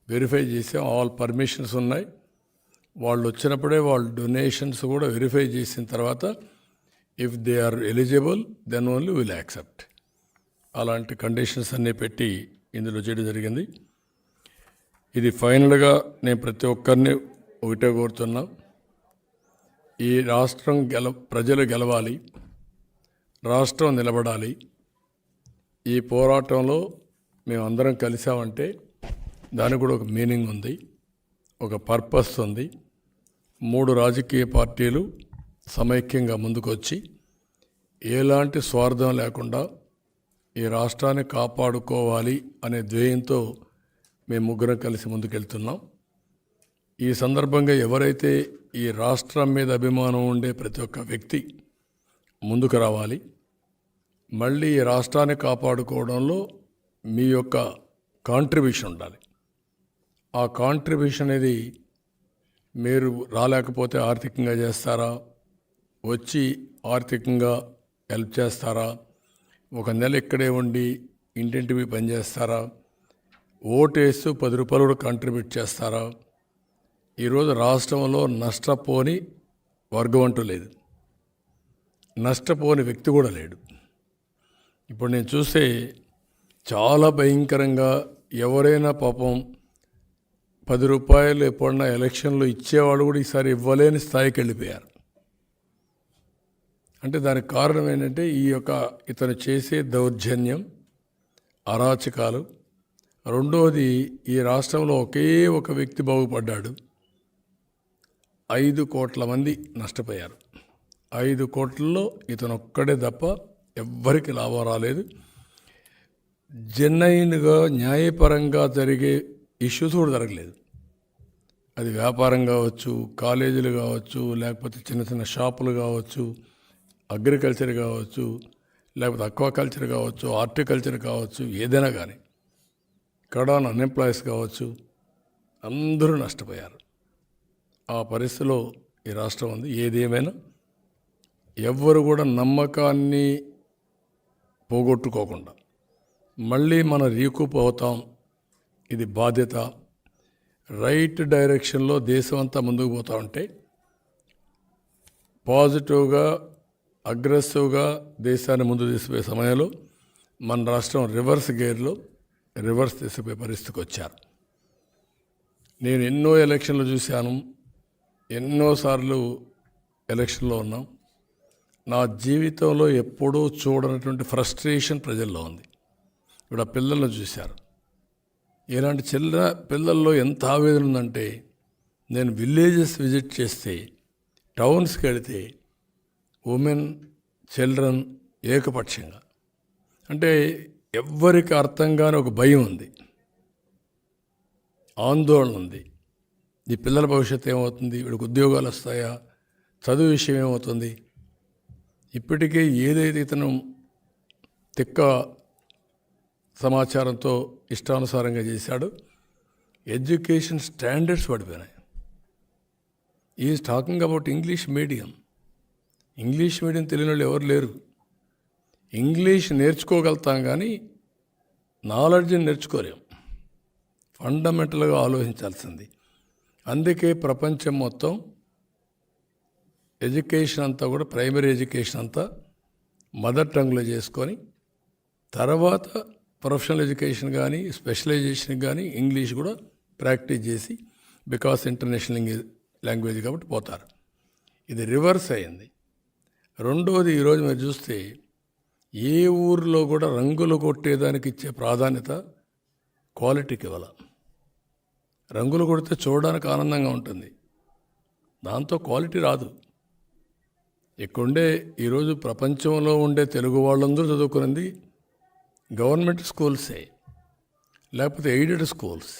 Verify చేసాం. All permissions ఉన్నాయి. వాళ్ళు వచ్చినప్పుడే వాళ్ళు డొనేషన్స్ కూడా వెరిఫై చేసిన తర్వాత if they are eligible then only will accept. అలాంటి కండిషన్స్ అన్నీ పెట్టి ఇందులో చేయడం జరిగింది. ఇది ఫైనల్గా నేను ప్రతి ఒక్కరిని ఒకటే కోరుతున్నా, ఈ రాష్ట్రం ప్రజలు గెలవాలి, రాష్ట్రం నిలబడాలి. ఈ పోరాటంలో మేమందరం కలిసామంటే దానికి కూడా ఒక మీనింగ్ ఉంది, ఒక పర్పస్ ఉంది. 3 రాజకీయ పార్టీలు సమైక్యంగా ముందుకొచ్చి ఎలాంటి స్వార్థం లేకుండా ఈ రాష్ట్రాన్ని కాపాడుకోవాలి అనే ధ్యేయంతో మేము ముగ్గురం కలిసి ముందుకెళ్తున్నాం. ఈ సందర్భంగా ఎవరైతే ఈ రాష్ట్రం మీద అభిమానం ఉండే ప్రతి ఒక్క వ్యక్తి ముందుకు రావాలి. మళ్ళీ ఈ రాష్ట్రాన్ని కాపాడుకోవడంలో మీ యొక్క కాంట్రిబ్యూషన్ ఉండాలి. ఆ కాంట్రిబ్యూషన్ అనేది మీరు రాలేకపోతే ఆర్థికంగా చేస్తారా, వచ్చి ఆర్థికంగా హెల్ప్ చేస్తారా, ఒక నెల ఇక్కడే ఉండి ఇంటింటివి పనిచేస్తారా, ఓటేస్తూ 10 రూపాయలు కూడా కాంట్రిబ్యూట్ చేస్తారా? ఈరోజు రాష్ట్రంలో నష్టపోని వర్గం అంటూ లేదు, నష్టపోని వ్యక్తి కూడా లేడు. ఇప్పుడు నేను చూస్తే చాలా భయంకరంగా ఎవరైనా పాపం 10 రూపాయలు ఎప్పుడన్నా ఎలక్షన్లో ఇచ్చేవాడు కూడా ఈసారి ఇవ్వలేని స్థాయికి వెళ్ళిపోయారు. అంటే దానికి కారణం ఏంటంటే ఇతను చేసే దౌర్జన్యం, అరాచకాలు. రెండోది, ఈ రాష్ట్రంలో ఒకే ఒక వ్యక్తి బాగుపడ్డాడు, 5 కోట్ల మంది నష్టపోయారు. 5 కోట్లలో ఇతను ఒక్కడే తప్ప ఎవ్వరికి లాభం రాలేదు. జెన్యున్గా న్యాయపరంగా జరిగే ఇష్యూస్ కూడా జరగలేదు. అది వ్యాపారం కావచ్చు, కాలేజీలు కావచ్చు, లేకపోతే చిన్న చిన్న షాపులు కావచ్చు, అగ్రికల్చర్ కావచ్చు, లేకపోతే అక్వాకల్చర్ కావచ్చు, హార్టికల్చర్ కావచ్చు, ఏదైనా కానీ కడాన్ అన్ఎంప్లాయీస్ కావచ్చు, అందరూ నష్టపోయారు. ఆ పరిస్థితిలో ఈ రాష్ట్రం ఉంది. ఏదేమైనా ఎవ్వరు కూడా నమ్మకాన్ని పోగొట్టుకోకుండా మళ్ళీ మనం రీకూప్ అవుతాం. ఇది బాధ్యత. రైట్ డైరెక్షన్లో దేశం అంతా ముందుకు పోతూ ఉంటే పాజిటివ్గా, అగ్రెసివ్గా దేశాన్ని ముందు తీసుకుపోయే సమయంలో మన రాష్ట్రం రివర్స్ గేర్లో రివర్స్ తీసుకుపోయే పరిస్థితికి వచ్చారు. నేను ఎన్నో ఎలక్షన్లు చూశాను, ఎన్నోసార్లు ఎలక్షన్లో ఉన్నాం. నా జీవితంలో ఎప్పుడూ చూడనటువంటి ఫ్రస్ట్రేషన్ ప్రజల్లో ఉంది. ఇప్పుడు ఆ పిల్లలను చూశారు. ఇలాంటి పిల్లల్లో ఎంత ఆవేదన ఉందంటే, నేను విలేజెస్ విజిట్ చేస్తే, టౌన్స్కి వెళితే ఉమెన్, చిల్డ్రన్ ఏకపక్షంగా, అంటే ఎవ్వరికి అర్థం కాని ఒక భయం ఉంది, ఆందోళన ఉంది. ఈ పిల్లల భవిష్యత్తు ఏమవుతుంది, వీడికి ఉద్యోగాలు వస్తాయా, చదువు విషయం ఏమవుతుంది. ఇప్పటికే ఏదైతే ఇతను తిక్క సమాచారంతో ఇష్టానుసారంగా చేశాడో ఎడ్యుకేషన్ స్టాండర్డ్స్ పడిపోయినాయి. Is talking about English medium. English medium తెలియని వాళ్ళు ఎవరు లేరు. ఇంగ్లీష్ నేర్చుకోగలుగుతాం కానీ నాలెడ్జ్ని నేర్చుకోలేం. ఫండమెంటల్గా ఆలోచించాల్సింది. అందుకే ప్రపంచం మొత్తం ఎడ్యుకేషన్ అంతా కూడా, ప్రైమరీ ఎడ్యుకేషన్ అంతా మదర్ టంగ్లో చేసుకొని, తర్వాత ప్రొఫెషనల్ ఎడ్యుకేషన్ కానీ స్పెషలైజేషన్ కానీ ఇంగ్లీష్ కూడా ప్రాక్టీస్ చేసి, బికాస్ ఇంటర్నేషనల్ లాంగ్వేజ్ కాబట్టి పోతారు. ఇది రివర్స్ అయింది. రెండోది, ఈరోజు మీరు చూస్తే ఏ ఊరిలో కూడా రంగులు కొట్టేదానికి ఇచ్చే ప్రాధాన్యత క్వాలిటీకి ఇవ్వాలి. రంగులు కొడితే చూడడానికి ఆనందంగా ఉంటుంది, దాంతో క్వాలిటీ రాదు. ఇక్కడుండే ఈరోజు ప్రపంచంలో ఉండే తెలుగు వాళ్ళందరూ చదువుకున్నది గవర్నమెంట్ స్కూల్సే, లేకపోతే ఎయిడెడ్ స్కూల్స్.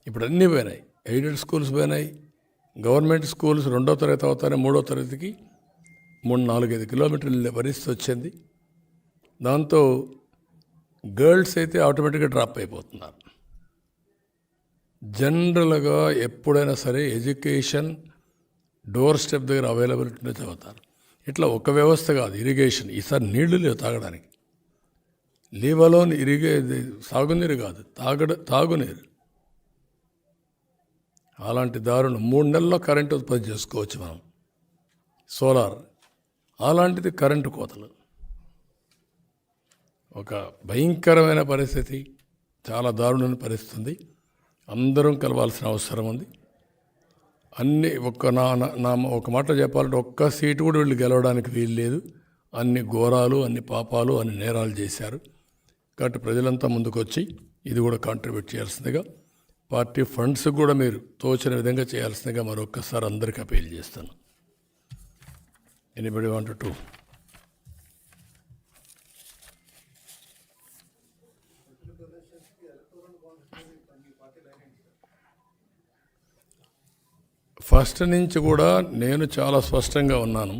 ఇప్పుడు అన్నీ పోయినాయి. ఎయిడెడ్ స్కూల్స్ పోయినాయి, గవర్నమెంట్ స్కూల్స్ 2వ తరగతి అవుతానే 3వ తరగతికి 3-4-5 కిలోమీటర్లు వెళ్ళే పరిస్థితి వచ్చింది. దాంతో గర్ల్స్ అయితే ఆటోమేటిక్గా డ్రాప్ అయిపోతున్నారు. జనరల్గా ఎప్పుడైనా సరే ఎడ్యుకేషన్ డోర్ స్టెప్ దగ్గర అవైలబిలిటీనే చదువుతారు. ఇట్లా ఒక వ్యవస్థ కాదు. ఇరిగేషన్, ఈసారి నీళ్లు లేవు తాగడానికి, లీవ్ అలోన్ సాగునీరు కాదు, తాగునీరు. అలాంటి దారుణం 3 నెలల్లో కరెంటు ఉత్పత్తి చేసుకోవచ్చు మనం. సోలార్ అలాంటిది కరెంటు కోతలు. ఒక భయంకరమైన పరిస్థితి, చాలా దారుణమైన పరిస్థితి. అందరం కలవాల్సిన అవసరం ఉంది. అన్ని ఒక మాట చెప్పాలంటే ఒక్క సీటు కూడా వీళ్ళు గెలవడానికి వీలు లేదు. అన్ని ఘోరాలు, అన్ని పాపాలు, అన్ని నేరాలు చేశారు. కాబట్టి ప్రజలంతా ముందుకొచ్చి ఇది కూడా కాంట్రిబ్యూట్ చేయాల్సిందిగా, పార్టీ ఫండ్స్ కూడా మీరు తోచిన విధంగా చేయాల్సిందిగా మరొక్కసారి అందరికీ అపీల్ చేస్తాను. Anybody wanted to? ఫస్ట్ నుంచి కూడా నేను చాలా స్పష్టంగా ఉన్నాను,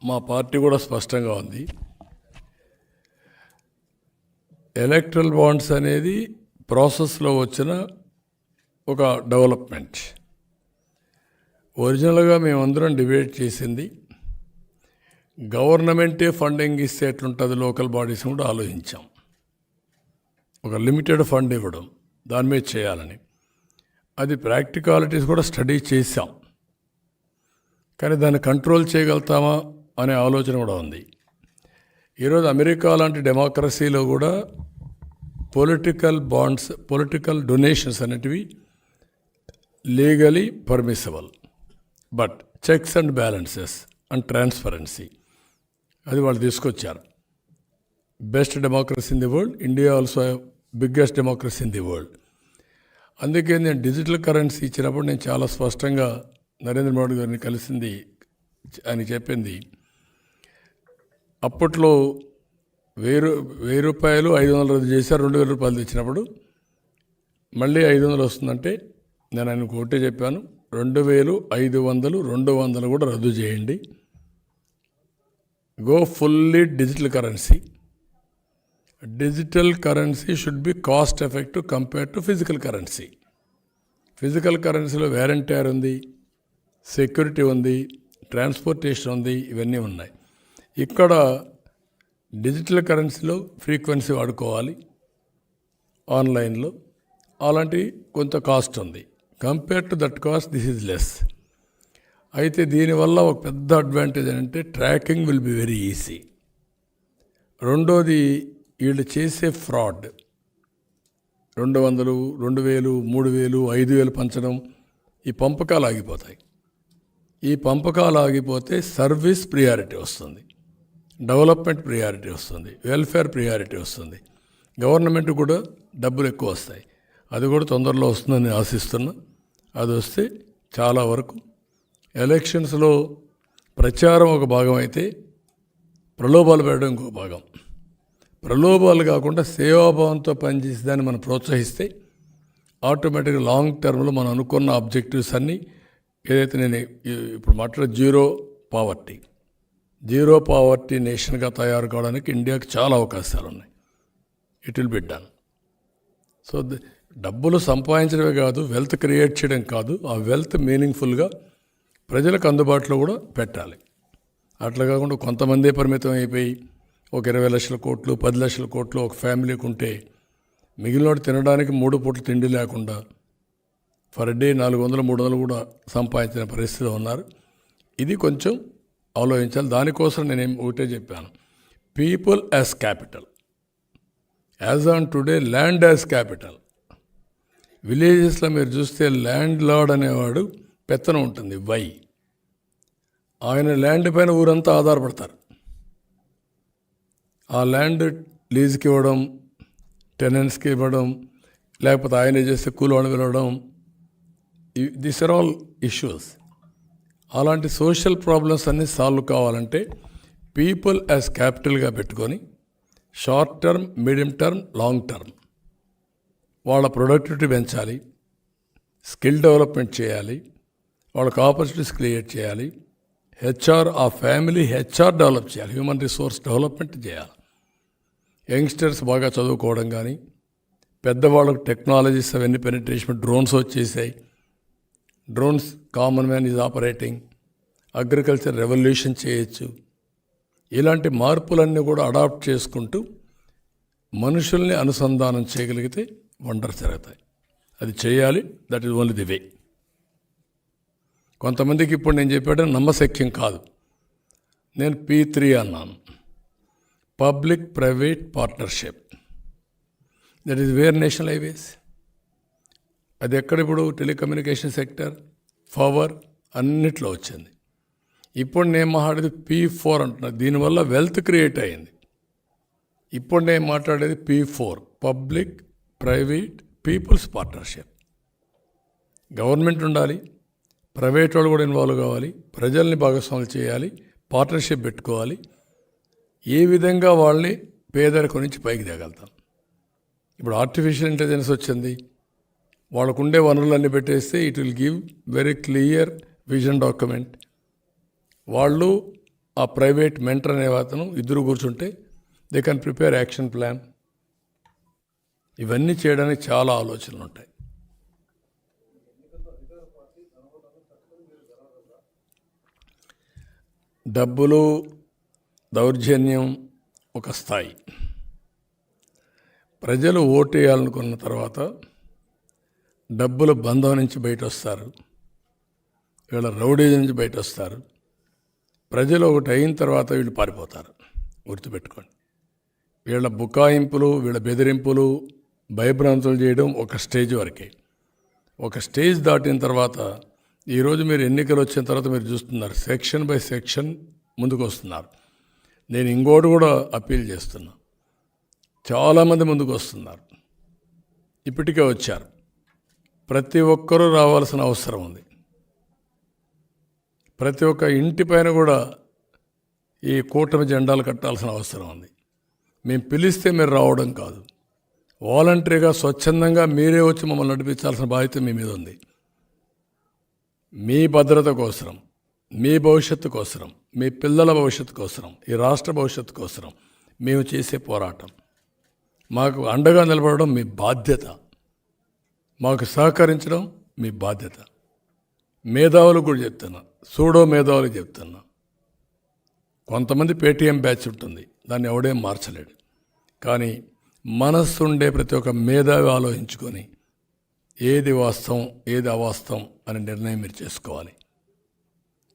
మా పార్టీ కూడా స్పష్టంగా ఉంది. ఎలక్ట్రల్ బాండ్స్ అనేది ప్రాసెస్లో వచ్చిన ఒక డెవలప్మెంట్. ఒరిజినల్గా మేమందరం డిబేట్ చేసింది గవర్నమెంటే ఫండింగ్ ఇస్తే ఎట్లుంటుంది, లోకల్ బాడీస్ కూడా ఆలోచించాం. ఒక లిమిటెడ్ ఫండ్ ఇవ్వడం, దాని మీద చేయాలని. అది ప్రాక్టికాలిటీస్ కూడా స్టడీ చేశాం. కానీ దాన్ని కంట్రోల్ చేయగలుగుతామా అనే ఆలోచన కూడా ఉంది. ఈరోజు అమెరికా లాంటి డెమోక్రసీలో కూడా పొలిటికల్ బాండ్స్, పొలిటికల్ డొనేషన్స్ అనేటివి legally permissible, but checks and balances and transparency అది వాళ్ళు తీసుకొచ్చారు. Best democracy in the world, India also biggest democracy in the world. అందుకే నేను డిజిటల్ కరెన్సీ ఇచ్చినప్పుడు నేను చాలా స్పష్టంగా నరేంద్ర మోడీ గారిని కలిసింది, ఆయన చెప్పింది అప్పట్లో 1000 రూపాయలు 500 రద్దు చేశారు, 2000 రూపాయలు తెచ్చినప్పుడు మళ్ళీ 500 వస్తుందంటే నేను ఆయనకు ఒకటే చెప్పాను, 2000, 500, 200 కూడా రద్దు చేయండి. Go fully digital currency. Digital currency should be cost effective compare to physical currency. Physical కరెన్సీలో వ్యారంటీర్ ఉంది, సెక్యూరిటీ ఉంది, ట్రాన్స్పోర్టేషన్ ఉంది, ఇవన్నీ ఉన్నాయి. ఇక్కడ డిజిటల్ కరెన్సీలో ఫ్రీక్వెన్సీ వాడుకోవాలి, ఆన్లైన్లో అలాంటి కొంత కాస్ట్ ఉంది. Compare to that cost this is less. అయితే దీనివల్ల ఒక పెద్ద అడ్వాంటేజ్ ఏంటంటే tracking will be very easy. రెండోది, వీళ్ళు చేసే ఫ్రాడ్ 200, 2000, 3000, 5000 పంచడం, ఈ పంపకాలు ఆగిపోతాయి. ఈ పంపకాలు ఆగిపోతే సర్వీస్ ప్రియారిటీ వస్తుంది, డెవలప్మెంట్ ప్రియారిటీ వస్తుంది, వెల్ఫేర్ ప్రియారిటీ వస్తుంది, గవర్నమెంట్ కూడా డబ్బులు ఎక్కువ వస్తాయి. అది కూడా తొందరలో వస్తుందని ఆశిస్తున్నా. అది వస్తే చాలా వరకు ఎలక్షన్స్లో ప్రచారం ఒక భాగం అయితే ప్రలోభాలు పెట్టడం ఇంకొక భాగం. ప్రలోభాలు కాకుండా సేవాభావంతో పనిచేసి దాన్ని మనం ప్రోత్సహిస్తే ఆటోమేటిక్గా లాంగ్ టర్మ్లో మనం అనుకున్న ఆబ్జెక్టివ్స్ అన్నీ, ఏదైతే నేను ఇప్పుడు మాట్లాడే జీరో పావర్టీ నేషన్గా తయారు కావడానికి ఇండియాకి చాలా అవకాశాలు ఉన్నాయి. It will be done. So డబ్బులు సంపాదించడమే కాదు, వెల్త్ క్రియేట్ చేయడం కాదు, ఆ వెల్త్ మీనింగ్ఫుల్గా ప్రజలకు అందుబాటులో కూడా పెట్టాలి. అట్లా కాకుండా కొంతమందే పరిమితం అయిపోయి ఒక 20 లక్షల కోట్లు, 10 లక్షల కోట్లు ఒక ఫ్యామిలీకి ఉంటే మిగిలినోడు తినడానికి 3 పూటలు తిండి లేకుండా ఫర్ డే 400, 300 కూడా సంపాదించిన పరిస్థితిలో ఉన్నారు. ఇది కొంచెం ఆలోచించాలి. దానికోసం నేనేం ఒకటే చెప్పాను, people as capital. As on today land as capital. విలేజెస్లో మీరు చూస్తే ల్యాండ్ లార్డ్ అనేవాడు పెత్తనం ఉంటుంది. ఆయన ల్యాండ్ పైన ఊరంతా ఆధారపడతారు. ఆ ల్యాండ్ లీజుకి ఇవ్వడం, టెనెంట్స్కి ఇవ్వడం, లేకపోతే ఆయన చేస్తే కూలోని వెళ్ళడం, దిస్ ఆర్ ఆల్ ఇష్యూస్. అలాంటి సోషల్ ప్రాబ్లమ్స్ అన్నీ సాల్వ్ కావాలంటే పీపుల్ యాజ్ క్యాపిటల్గా పెట్టుకొని short term, medium term, long term వాళ్ళ ప్రొడక్టివిటీ పెంచాలి, స్కిల్ డెవలప్మెంట్ చేయాలి, వాళ్ళకి ఆపర్చునిటీస్ క్రియేట్ చేయాలి, ఆ ఫ్యామిలీ హెచ్ఆర్ డెవలప్ చేయాలి, హ్యూమన్ రిసోర్స్ డెవలప్మెంట్ చేయాలి. యంగ్స్టర్స్ బాగా చదువుకోవడం కానీ, పెద్దవాళ్ళకు టెక్నాలజీస్ అవన్నీ పెనిట్రేషన్, డ్రోన్స్ వచ్చేసాయి, drones common man is operating, agriculture revolution చేయొచ్చు. ఇలాంటి మార్పులన్నీ కూడా అడాప్ట్ చేసుకుంటూ మనుషుల్ని అనుసంధానం చేయగలిగితే వండర్స్ జరుగుతాయి. అది చేయాలి. That is only the way. కొంతమందికి ఇప్పుడు నేను చెప్పాడు నమ్మశక్యం కాదు. నేను P3 అన్నాను, public private partnership. That is where national highways. అది ఎక్కడ ఇప్పుడు టెలికమ్యూనికేషన్ సెక్టర్, పవర్ అన్నిట్లో వచ్చింది. ఇప్పుడు నేను మాట్లాడేది P4 అంటున్నా. దీనివల్ల వెల్త్ క్రియేట్ అయింది. ఇప్పుడు నేను మాట్లాడేది P4, public private people's partnership. Government ఉండాలి, ప్రైవేట్ వాళ్ళు కూడా ఇన్వాల్వ్ కావాలి, ప్రజల్ని భాగస్వాములు చేయాలి, పార్ట్నర్షిప్ పెట్టుకోవాలి. ఏ విధంగా వాళ్ళని పేదరికం నుంచి పైకి తేగలుగుతాం. ఇప్పుడు ఆర్టిఫిషియల్ ఇంటెలిజెన్స్ వచ్చింది, వాళ్ళకు ఉండే వనరులన్నీ పెట్టేస్తే it will give very clear vision document. వాళ్ళు ఆ ప్రైవేట్ మెంటర్ అనే అతను ఇద్దరు కూర్చుంటే they can prepare action plan. ఇవన్నీ చేయడానికి చాలా ఆలోచనలు ఉంటాయి. డబ్బులు, దౌర్జన్యం ఒక స్థాయి. ప్రజలు ఓటేయాలనుకున్న తర్వాత డబ్బుల బంధం నుంచి బయట వస్తారు, వీళ్ళ రౌడీజం నుంచి బయట వస్తారు. ప్రజలు ఒకటి అయిన తర్వాత వీళ్ళు పారిపోతారు. గుర్తుపెట్టుకోండి, వీళ్ళ బుకాయింపులు, వీళ్ళ బెదిరింపులు, భయభ్రాంతులు చేయడం ఒక స్టేజ్ వరకే. ఒక స్టేజ్ దాటిన తర్వాత ఈరోజు మీరు ఎన్నికలు వచ్చిన తర్వాత మీరు చూస్తున్నారు, సెక్షన్ బై సెక్షన్ ముందుకు వస్తున్నారు. నేను ఇంకోటి కూడా అప్పీల్ చేస్తున్నా, చాలామంది ముందుకు వస్తున్నారు, ఇప్పటికే వచ్చారు. ప్రతి ఒక్కరూ రావాల్సిన అవసరం ఉంది. ప్రతి ఒక్క ఇంటి పైన కూడా ఈ కూటమి జెండాలు కట్టాల్సిన అవసరం ఉంది. మేము పిలిస్తే మీరు రావడం కాదు, వాలంటరీగా స్వచ్ఛందంగా మీరే వచ్చి మమ్మల్ని నడిపించాల్సిన బాధ్యత మీ మీద ఉంది. మీ భద్రత కోసం, మీ భవిష్యత్తు కోసం, మీ పిల్లల భవిష్యత్తు కోసం, ఈ రాష్ట్ర భవిష్యత్తు కోసం మేము చేసే పోరాటం. మాకు అండగా నిలబడడం మీ బాధ్యత, మాకు సహకరించడం మీ బాధ్యత. మేధావులు కూడా చెప్తున్నా, సూడో మేధావులు చెప్తున్నా. కొంతమంది పేటీఎం బ్యాచ్ ఉంటుంది, దాన్ని ఎవడేం మార్చలేడు. కానీ మనస్సుండే ప్రతి ఒక్క మేధావి ఆలోచించుకొని ఏది వాస్తవం ఏది అవాస్తవం అనే నిర్ణయం మీరు చేసుకోవాలి.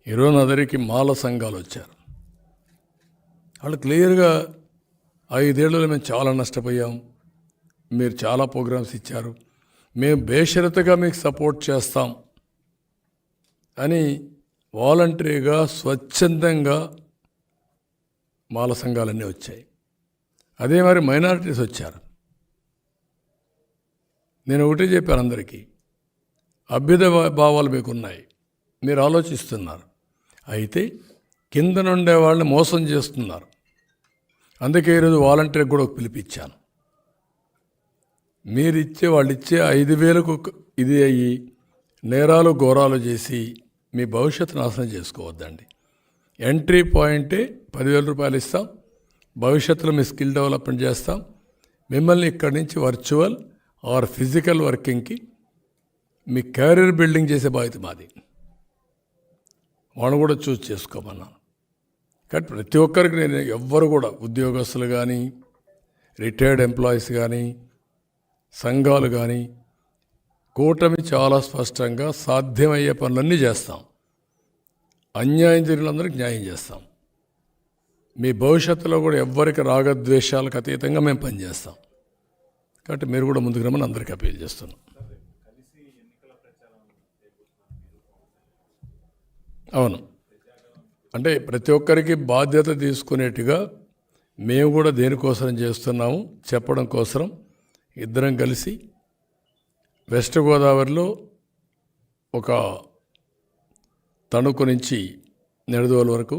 ఈరోజు నా దగ్గరికి మాల సంఘాలు వచ్చారు. వాళ్ళు క్లియర్గా 5 ఏళ్లలో మేము చాలా నష్టపోయాం, మీరు చాలా ప్రోగ్రామ్స్ ఇచ్చారు, మేము బేషరతుగా మీకు సపోర్ట్ చేస్తాం అని వాలంటరీగా స్వచ్ఛందంగా మాల సంఘాలన్నీ వచ్చాయి. అదే మరి మైనారిటీస్ వచ్చారు. నేను ఒకటే చెప్పాను అందరికీ, అభ్యుదయ భావాలు మీకున్నాయి, మీరు ఆలోచిస్తున్నారు, అయితే కింద నుండే వాళ్ళని మోసం చేస్తున్నారు. అందుకే ఈరోజు వాలంటీర్కి కూడా ఒక పిలిపించాను. వాళ్ళు ఇచ్చే 5,000కు ఇది అయ్యి నేరాలు ఘోరాలు చేసి మీ భవిష్యత్తు నాశనం చేసుకోవద్దండి. ఎంట్రీ పాయింటే 10,000 రూపాయలు ఇస్తాం, భవిష్యత్తులో మీ స్కిల్ డెవలప్మెంట్ చేస్తాం, మిమ్మల్ని ఇక్కడి నుంచి వర్చువల్ ఆర్ ఫిజికల్ వర్కింగ్కి మీ కెరీర్ బిల్డింగ్ చేసే బాధ్యత మాది. వాళ్ళు కూడా చూస్ చేసుకోమన్నాను. కాబట్టి ప్రతి ఒక్కరికి నేను ఎవ్వరు కూడా ఉద్యోగస్తులు కానీ, రిటైర్డ్ ఎంప్లాయీస్ కానీ, సంఘాలు కానీ, కూటమి చాలా స్పష్టంగా సాధ్యమయ్యే పనులన్నీ చేస్తాం. అన్యాయం జరిగినందరికీ న్యాయం చేస్తాం. మీ భవిష్యత్తులో కూడా ఎవ్వరికి రాగద్వేషాలకు అతీతంగా మేము పనిచేస్తాం. కాబట్టి మీరు కూడా ముందుకు రమ్మని అందరికీ అపీల్ చేస్తున్నాం. అవును, అంటే ప్రతి ఒక్కరికి బాధ్యత తీసుకునేట్టుగా మేము కూడా దేనికోసం చేస్తున్నాము చెప్పడం కోసం ఇద్దరం కలిసి వెస్ట్ గోదావరిలో ఒక తణుకు నుంచి నిడదవోలు వరకు,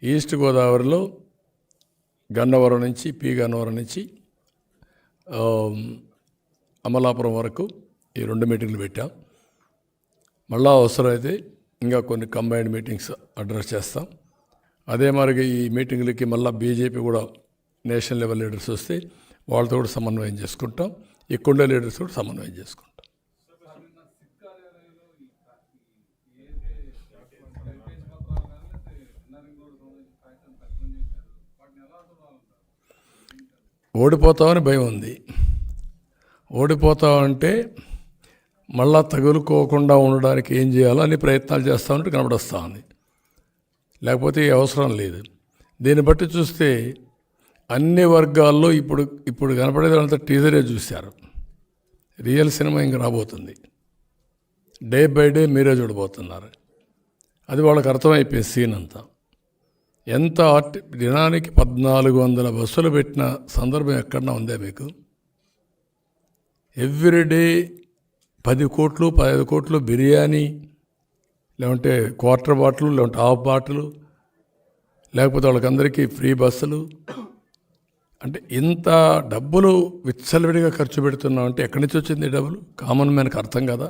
ఈస్ట్ గోదావరిలో గన్నవరం నుంచి గన్నవరం నుంచి అమలాపురం వరకు ఈ 2 మీటింగ్లు పెట్టాం. మళ్ళా అవసరమైతే ఇంకా కొన్ని కంబైన్డ్ మీటింగ్స్ అడ్రస్ చేస్తాం. అదే మరి ఈ మీటింగ్లకి మళ్ళీ బీజేపీ కూడా నేషనల్ లెవెల్ లీడర్స్ వస్తే వాళ్ళతో కూడా సమన్వయం చేసుకుంటాం, ఇక్కడుండే లీడర్స్ కూడా సమన్వయం చేసుకుంటాం. ఓడిపోతామని భయం ఉంది. ఓడిపోతామంటే మళ్ళా తగులుకోకుండా ఉండడానికి ఏం చేయాలో అన్ని ప్రయత్నాలు చేస్తూ ఉంటే కనబడొస్తూ ఉంది. లేకపోతే ఈ అవసరం లేదు. దీన్ని బట్టి చూస్తే అన్ని వర్గాల్లో ఇప్పుడు కనపడేదంతా టీజరే చూశారు. రియల్ సినిమా ఇంక రాబోతుంది. డే బై డే మీరే చూడబోతున్నారు. అది వాళ్ళకి అర్థమైపోయే సీన్ అంతా. ఎంత దినానికి 1400 బస్సులు పెట్టిన సందర్భం ఎక్కడన్నా ఉందే మీకు? ఎవ్రీడే 10 కోట్లు 15 కోట్లు బిర్యానీ, లేకుంటే క్వార్టర్ బాటిల్, లేకుంటే హాఫ్ బాటిల్, లేకపోతే వాళ్ళకందరికీ ఫ్రీ బస్సులు. అంటే ఇంత డబ్బులు విచ్చలవిడిగా ఖర్చు పెడుతున్నాం అంటే ఎక్కడి నుంచి వచ్చింది ఈ డబ్బులు? కామన్ మ్యాన్కి అర్థం కదా.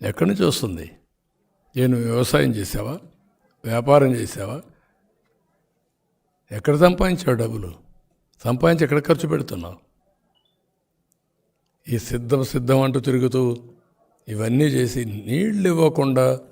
ఎక్కడి నుంచి వస్తుంది? నేను వ్యవసాయం చేసావా? వ్యాపారం చేసావా? ఎక్కడ సంపాదించావు డబ్బులు? సంపాదించి ఎక్కడ ఖర్చు పెడుతున్నావు? ఈ సిద్ధం అంటూ తిరుగుతూ ఇవన్నీ చేసి నీళ్ళు ఇవ్వకుండా